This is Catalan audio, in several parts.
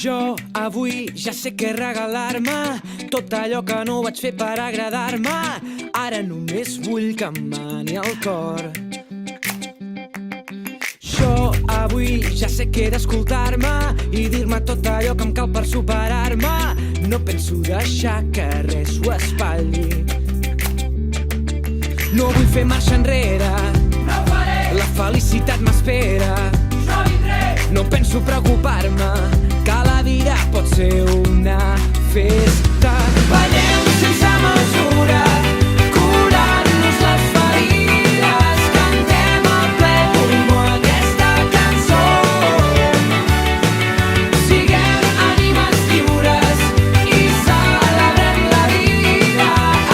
Jo avui ja sé què regalar-me, tot allò que no vaig fer per agradar-me. Ara només vull que em mani el cor. Jo avui ja sé que he d'escoltar-me i dir-me tot allò que em cal per superar-me. No penso deixar que res ho espatlli. No vull fer marxa enrere, No ho faré, la felicitat m'espera. jo vindré. No penso preocupar-me, que la vida pot ser una festa. Ballem sense mesura, curant-nos les ferides. Cantem a ple pulmó aquesta cançó. Siguem ànimes lliures i celebrem la vida.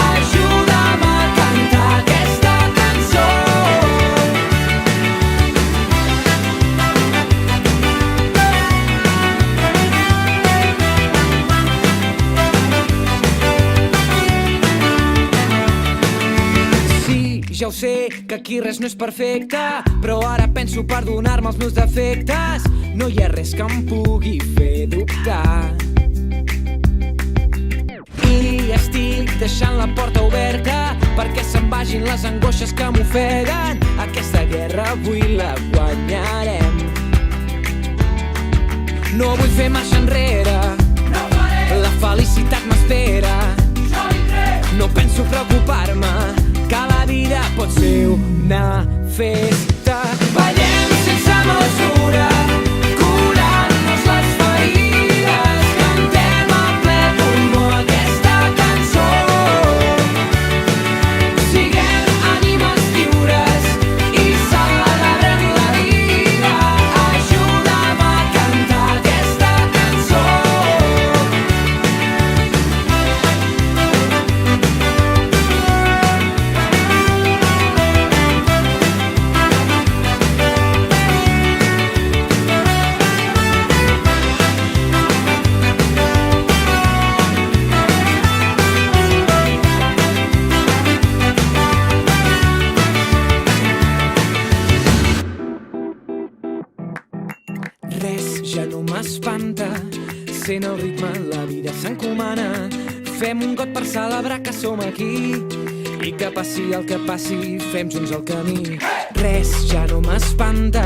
Ajuda'm a cantar aquesta cançó. Sí, ja ho sé, que aquí res no és perfecte, però ara penso perdonar-me els meus defectes. No hi ha res que em pugui fer dubtar. I estic deixant la porta oberta perquè se'n vagin les angoixes que m'ofeguen. Aquesta guerra avui la guanyarem. No vull fer marxa enrere, No ho faré, la felicitat m'espera. jo vindré. No penso preocupar-me, que la vida pot ser una festa. Ballem sense mesura, curant-nos les ferides. Cantem a ple pulmó aquesta cançó. Siguem ànimes lliures i celebrem la vida. Ajuda'm a cantar aquesta cançó. Res ja no m'espanta, sent el ritme la vida s'encomana. Fem un got per celebrar que som aquí i que passi el que passi, fem junts el camí. Res ja no m'espanta,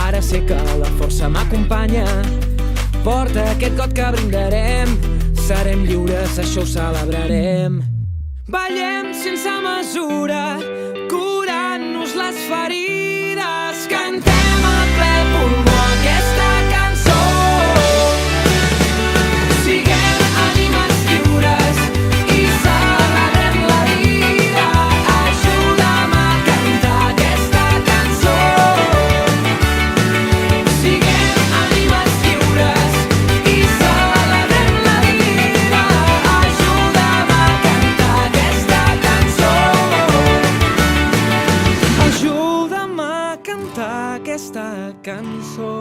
ara sé que la força m'acompanya. Porta aquest got que brindarem, serem lliures, això ho celebrarem. Ballem sense mesura, curant-nos les ferides. Cantem a ple pulmó aquesta cançó. Siguem ànimes lliures i celebrem la vida. Ajuda'm a cantar aquesta cançó. Siguem ànimes lliures i celebrem la vida. Ajuda'm a cantar aquesta cançó. Ajuda'm a cantar aquesta cançó.